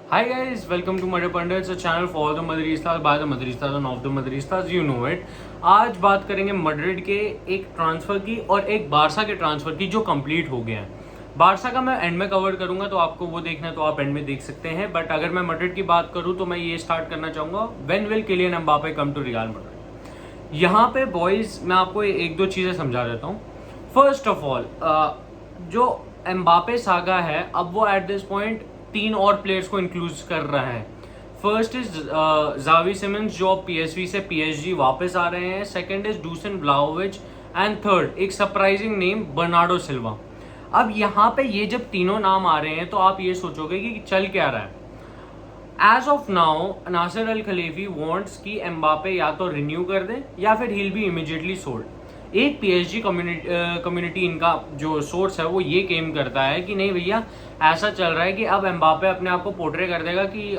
Hi guys, welcome to Mother Pundits, a channel for the Madridistas by the Madridistas and of the Madridistas, you know it. आज बात करेंगे Madrid के एक transfer की और एक बारसा के ट्रांसफर की जो कंप्लीट हो गया है। बारसा का मैं एंड में कवर करूंगा, तो आपको वो देखना है तो आप एंड में देख सकते हैं। बट अगर मैं मैड्रिड की बात करूं तो मैं ये स्टार्ट करना चाहूंगा, when will Kylian Mbappe come to Real Madrid. यहाँ पे बॉयज मैं आपको एक दो चीज़ें समझा देता हूँ। फर्स्ट ऑफ ऑल, जो एम्बापे सागा है, अब वो एट दिस पॉइंट तीन और प्लेयर्स को इंक्लूड कर रहा है। फर्स्ट इज ज़ावी सिमंस जो पीएसवी से पीएसजी वापस आ रहे हैं। Second is Dussen Vlahovic and third एक सरप्राइजिंग नेम बर्नार्डो सिल्वा। अब यहाँ पे ये जब तीनों नाम आ रहे हैं तो आप ये सोचोगे कि चल क्या रहा है। As of now Nasser Al Khelaifi wants कि एम्बापे या तो रिन्यू कर दे या फिर he will be immediately sold. एक पीएसजी कम्युनिटी इनका जो सोर्स है वो ये क्लेम करता है कि नहीं भैया, ऐसा चल रहा है कि अब एम्बापे अपने आप को पोर्ट्रे कर देगा कि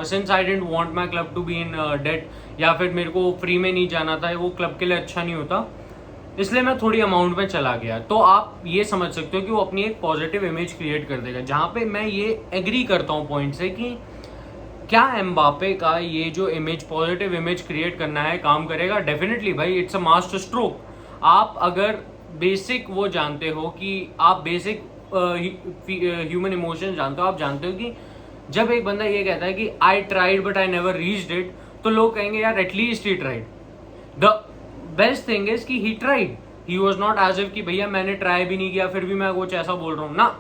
since I didn't want my club to be in debt, या फिर मेरे को फ्री में नहीं जाना था, वो क्लब के लिए अच्छा नहीं होता, इसलिए मैं थोड़ी अमाउंट में चला गया। तो आप ये समझ सकते हो कि वो अपनी एक पॉजिटिव इमेज क्रिएट कर देगा। जहाँ पे मैं ये एग्री करता हूँ पॉइंट से कि क्या एम्बापे का ये जो इमेज, पॉजिटिव इमेज क्रिएट करना है, काम करेगा? डेफिनेटली भाई, इट्स अ मास्टर स्ट्रोक। आप अगर बेसिक वो जानते हो कि आप बेसिक ह्यूमन इमोशन जानते हो, आप जानते हो कि जब एक बंदा ये कहता है कि I tried but I never reached it, तो लोग कहेंगे यार at least he tried. The best thing is कि he tried, he was not as if कि भैया मैंने ट्राई भी नहीं किया फिर भी मैं कुछ ऐसा बोल रहा हूँ ना,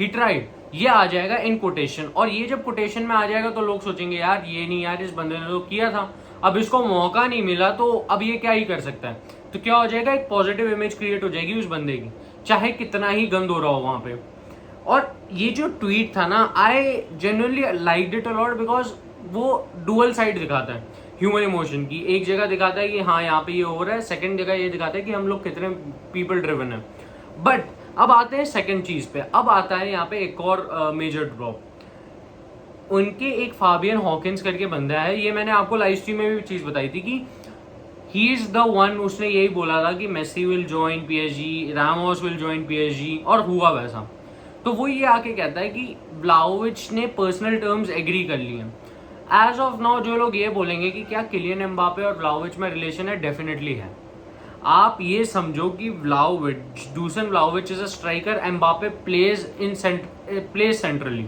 ही ट्राइड। ये आ जाएगा इन कोटेशन, और ये जब कोटेशन में आ जाएगा तो लोग सोचेंगे यार ये नहीं, यार इस बंदे ने तो किया था, अब इसको मौका नहीं मिला तो अब ये क्या ही कर सकता है। तो क्या हो जाएगा, एक पॉजिटिव इमेज क्रिएट हो जाएगी उस बंदे की, चाहे कितना ही गंद हो रहा हो वहां पे। और ये जो ट्वीट था ना, I genuinely liked it a lot, because वो डुअल साइड दिखाता है ह्यूमन इमोशन की। एक जगह दिखाता है कि हाँ यहाँ पे ये हो रहा है, सेकंड जगह ये दिखाता है कि हम लोग कितने पीपल ड्रिवन है। बट अब आते हैं सेकंड चीज पे। अब आता है यहाँ पे एक और मेजर ड्रॉप। उनके एक फाबियन हॉकिंस करके बंदा है, ये मैंने आपको लाइव स्ट्रीम में भी चीज बताई थी कि ही इज द वन, उसने यही बोला था कि Messi will join PSG, Ramos will join PSG, और हुआ वैसा। तो वो ये आके कहता है कि व्लाहोविच ने पर्सनल टर्म्स एग्री कर लिए हैं। एज ऑफ नाउ जो लोग ये बोलेंगे कि क्या किलियन एम्बापे और व्लाहोविच में रिलेशन है, डेफिनेटली है। आप ये समझो कि Vlahovic, Dusan Vlahovic is a striker, Mbappe plays centrally.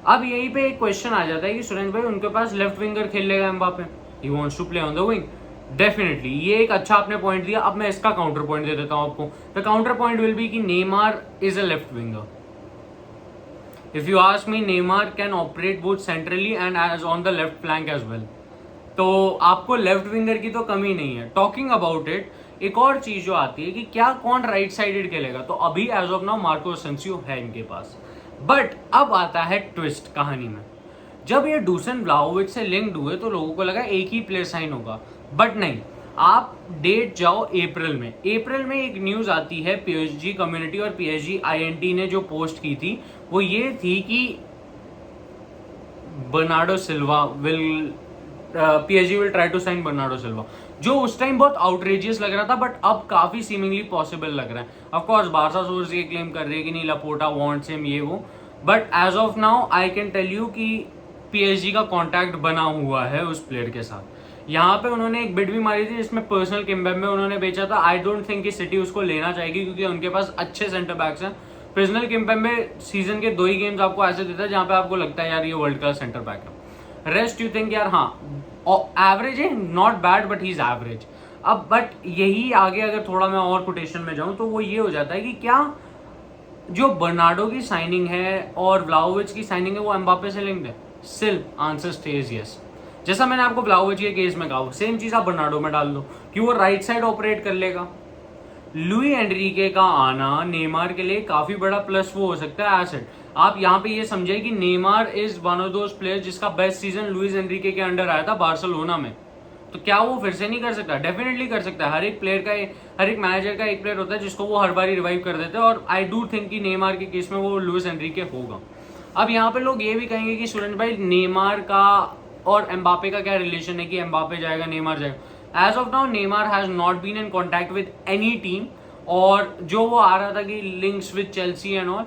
अब यहीं पे एक क्वेश्चन आ जाता है कि सुरेंद्र भाई उनके पास लेफ्ट विंगर खेल लेगा Mbappe, he wants to play on the wing. Definitely ये एक अच्छा आपने पॉइंट दिया। अब मैं इसका काउंटर पॉइंट दे देता हूं आपको। The counter point will be कि Neymar is a left winger. If you ask me, Neymar can operate both centrally and as on the left flank as well. तो आपको लेफ्ट विंगर की तो कमी नहीं है। टॉकिंग अबाउट इट, एक और चीज जो आती है कि क्या कौन राइट साइडेड खेलेगा, तो अभी as of now Marco Asensio है इनके पास। बट अब आता है ट्विस्ट कहानी में। जब ये डूसन व्लाहोविच से लिंक्ड हुए तो लोगों को लगा एक ही प्लेयर साइन होगा, बट नहीं। आप डेट जाओ अप्रैल में। अप्रैल में एक न्यूज आती है पीएसजी कम्युनिटी और पीएसजी आईएनटी ने जो पोस्ट की थी वो ये थी कि Bernardo Silva will, PSG will try to sign Bernardo Silva, जो उस टाइम बहुत आउटरेजियस लग रहा था, बट अब काफी सीमिंगली पॉसिबल लग रहा है। ऑफ कोर्स बारसा सोर्स ये क्लेम कर रही है कि नहीं, लापोर्टा वांट्स हिम, ये वो, but as of now I can tell you कि पीएसजी का कॉन्टैक्ट बना हुआ है उस प्लेयर के साथ। यहाँ पे उन्होंने एक बिड भी मारी थी जिसमें पर्सनल किम्बेम्बे उन्होंने बेचा था। आई डोंट थिंक कि सिटी उसको लेना चाहेगी क्योंकि उनके पास अच्छे सेंटर बैक्स हैं। पर्सनल किम्बेम्बे सीजन के 2 ही गेम्स आपको ऐसे देता है जहाँ पे आपको लगता है यार ये वर्ल्ड क्लास सेंटर बैक है। रेस्ट यू थिंक यार हाँ एवरेज है, not bad but he is average. अब बट यही आगे अगर थोड़ा मैं और कोटेशन में जाऊं तो वो ये हो जाता है कि क्या जो बर्नार्डो की साइनिंग है और व्लाहोविच की साइनिंग है वो एम्बापे से लिंक्ड है? Still answer stage yes. जैसा मैंने आपको व्लाहोविच के केस में कहा, सेम चीज आप बर्नार्डो में डाल दो कि वो राइट साइड ऑपरेट कर लेगा। लुई एनरिके का आना नेमार के लिए काफी बड़ा प्लस वो हो सकता है, एसेट। आप यहाँ पे ये समझे कि Neymar is one of those player जिसका बेस्ट सीजन लुइस एनरिके के अंडर आया था बार्सिलोना में। तो क्या वो फिर से नहीं कर सकता? डेफिनेटली कर सकता है। हर एक प्लेयर का, हर एक मैनेजर का एक प्लेयर होता है जिसको वो हर बार रिवाइव कर देते हैं, और आई डू थिंक कि नेमार के केस में वो लुइस एनरिके होगा। अब यहाँ पे लोग ये भी कहेंगे कि सुरेंद्र भाई नेमार का और एम्बापे का क्या रिलेशन है कि एम्बापे जाएगा नेमार जाएगा? As of now Neymar has not been in contact with any team, और जो वो आ रहा था कि links with Chelsea and all,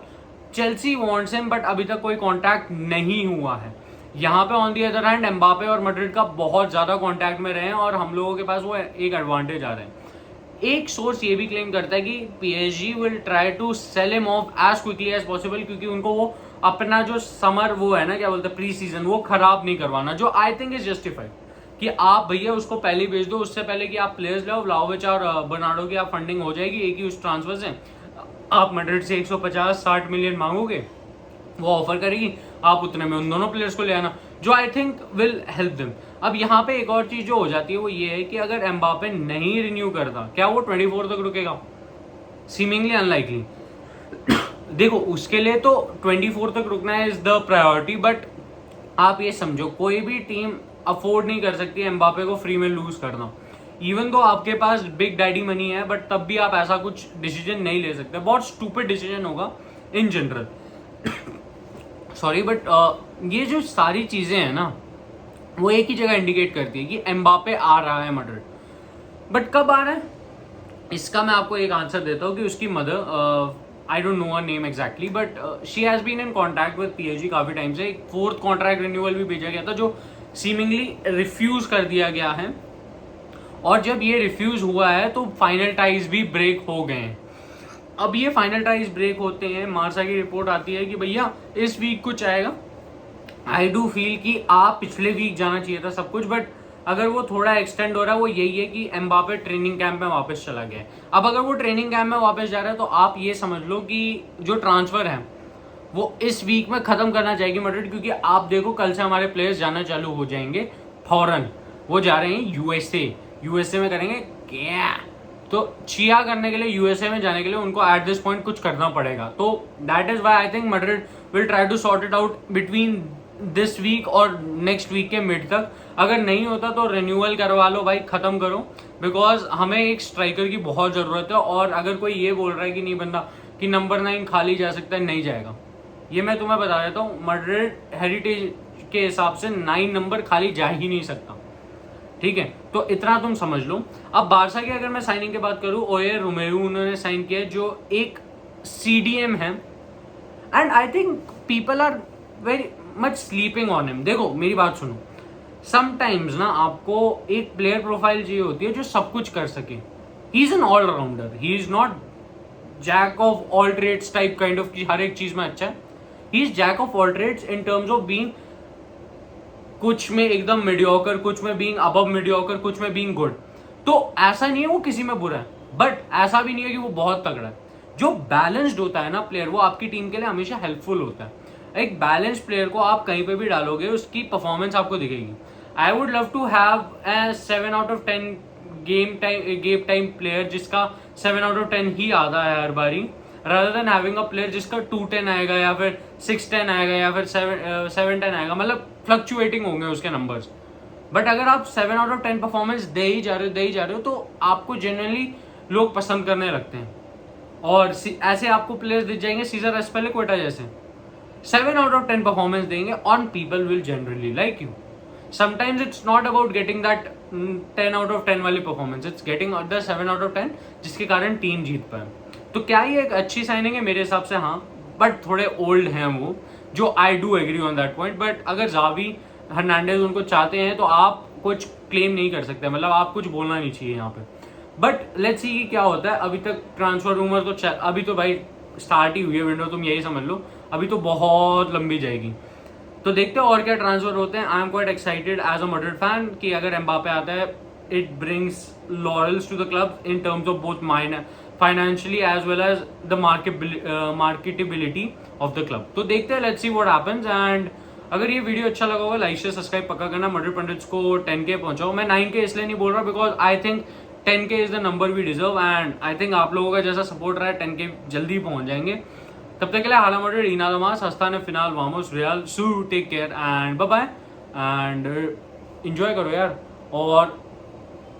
Chelsea wants him, but अभी तक कोई कॉन्टैक्ट नहीं हुआ है। यहाँ पे on the other hand Mbappe और मैड्रिड का बहुत ज़्यादा कॉन्टैक्ट में रहे हैं और हम लोगों के पास वो एक एडवांटेज आ रहा है। एक सोर्स ये भी क्लेम करता है कि PSG will try to sell him off as quickly as possible, क्योंकि उनको वो अपना जो समर वो है ना, क्या बोलते हैं, प्री सीजन, वो खराब नहीं करवाना, जो आई थिंक इज जस्टिफाइड। कि आप भैया उसको पहले ही भेज दो, उससे पहले कि आप प्लेयर्स लाओ, व्लाहोविच और बर्नार्डो की आप फंडिंग हो जाएगी एक ही उस ट्रांसफर से। आप मैड्रिड से 150-60 मिलियन मांगोगे, वो ऑफर करेगी, आप उतने में उन दोनों प्लेयर्स को ले आना, जो I think will help them. अब यहाँ पे एक और चीज जो हो जाती है वो ये है कि अगर एम्बापे नहीं रिन्यू करता, क्या वो 24 तक रुकेगा? Seemingly unlikely. देखो उसके लिए तो 24 तक रुकना इज द प्रायोरिटी, बट आप ये समझो कोई भी टीम अफोर्ड नहीं कर सकती एम्बापे को फ्री में लूज करना। इवन तो आपके पास बिग डैडी मनी है, बट तब भी आप ऐसा कुछ डिसीजन नहीं ले सकते, बहुत स्टूपिड डिसीजन होगा इन जनरल। सॉरी, बट ये जो सारी चीजें हैं ना, वो एक ही जगह इंडिकेट करती है कि एम्बापे आ रहा है मैड्रिड। बट कब आ रहा है, इसका मैं आपको एक आंसर देता हूँ कि उसकी mother, I don't know her name exactly, but she has been in contact with PSG काफी टाइम से। एक 4th कॉन्ट्रैक्ट रिन्यूअल भी भेजा गया था जो सीमिंगली रिफ्यूज कर दिया गया है, और जब ये रिफ्यूज हुआ है तो फाइनल टाइज भी ब्रेक हो गए हैं। अब ये फाइनल टाइज ब्रेक होते हैं, मार्सा की रिपोर्ट आती है कि भैया इस वीक कुछ आएगा। आई डू फील कि आप पिछले वीक जाना चाहिए था सब कुछ, बट अगर वो थोड़ा एक्सटेंड हो रहा है वो यही है कि एम्बापे ट्रेनिंग कैंप में वापस चला गया है। अब अगर वो ट्रेनिंग कैंप में वापस जा रहा है तो आप ये समझ लो कि जो ट्रांसफर है वो इस वीक में खत्म करना चाहिए मैड्रिड, क्योंकि आप देखो कल से हमारे प्लेयर्स जाना चालू हो जाएंगे फॉरन। वो जा रहे हैं यूएसए में करेंगे क्या, तो चिया करने के लिए यूएसए में जाने के लिए उनको एट दिस पॉइंट कुछ करना पड़ेगा। तो that is why I think Madrid will try to sort it out between this week और नेक्स्ट वीक के मिड तक। अगर नहीं होता तो रिन्यूअल करवा लो भाई, खत्म करो, बिकॉज हमें एक स्ट्राइकर की बहुत जरूरत है। और अगर कोई ये बोल रहा है कि नहीं बंदा कि नंबर 9 खाली जा सकता है, नहीं जाएगा। ये मैं तुम्हें बता देता हूँ, मैड्रिड हेरिटेज के हिसाब से 9 नंबर खाली जा ही नहीं सकता, ठीक है? तो इतना तुम समझ लो। अब बारसा की अगर मैं साइनिंग की बात करूं, ओये रोमेरो उन्होंने साइन किया जो एक CDM है, and I think people are very much sleeping on him. देखो मेरी बात सुनो, समटाइम्स ना आपको एक प्लेयर प्रोफाइल चाहिए होती है जो सब कुछ कर सके। He is an allrounder, he is not jack of all trades type kind of, हर एक चीज में अच्छा है। He is jack of all trades in terms of being कुछ में एकदम मीडियोकर, कुछ में बीइंग अबव मीडियोकर, कुछ में बीइंग गुड। तो ऐसा नहीं है वो किसी में बुरा है, बट ऐसा भी नहीं है कि वो बहुत तगड़ा है। जो बैलेंस्ड होता है ना प्लेयर, वो आपकी टीम के लिए हमेशा हेल्पफुल होता है। एक बैलेंस्ड प्लेयर को आप कहीं पे भी डालोगे, उसकी परफॉर्मेंस आपको दिखेगी। I would love to have a 7 out of 10 game time player जिसका 7 out of 10 ही आता है हर बारी, rather than having a player जिसका 2-10 आएगा या फिर 6-10 आएगा या फिर 7-10 आएगा, मतलब फ्लक्चुएटिंग होंगे उसके नंबर्स। बट अगर आप 7 out of 10 परफॉर्मेंस दे ही जा रहे हो तो आपको जनरली लोग पसंद करने लगते हैं, और ऐसे आपको प्लेयर्स दिख जाएंगे सीजर एस्पिलिक्वेटा जैसे 7 out of 10 परफॉर्मेंस देंगे, on people will generally like you. Sometimes it's not about getting that 10 out of 10 वाली performance, it's getting the 7 out of 10 जिसके कारण टीम जीत पाए। तो क्या ये एक अच्छी साइनिंग है? मेरे हिसाब से हाँ, बट थोड़े ओल्ड हैं वो, जो I do agree on that point. But अगर जावी हर्नांडेज उनको चाहते हैं तो आप कुछ क्लेम नहीं कर सकते, मतलब आप कुछ बोलना नहीं चाहिए यहाँ पे। बट लेट्स सी क्या होता है। अभी तक ट्रांसफर रूमर तो अभी तो भाई स्टार्ट ही हुई है विंडो, तुम यही समझ लो, अभी तो बहुत लंबी जाएगी। तो देखते हैं और क्या ट्रांसफर होते हैं। I am quite excited as a Madrid fan कि अगर एम्बापे आता है, it brings loyals to the club in terms of both mine financially as well as the marketability of the club. तो देखते हैं, let's see what happens. And अगर ये video अच्छा लगा होगा, लाइक शेयर सब्सक्राइब पक्का करना। मैड्रिड पंडित्स को 10K पहुंचाओ। मैं 9K इसलिए नहीं बोल रहा because I think 10K is the number we deserve, and I think आप लोगों का जैसा सपोर्ट रहा है 10K जल्दी पहुंच जाएंगे। तब तक के लिए हाला मैड्रिड इना दमास हस्ताने फिनाल वामोस रियल सू, take care and bye bye, and enjoy करो यार। और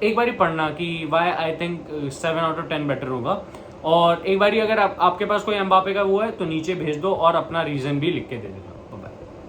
एक बारी पढ़ना कि why I think 7 out of 10 better होगा। और एक बारी अगर आपके पास कोई एम्बापे का वो है तो नीचे भेज दो और अपना रीजन भी लिख के दे देना।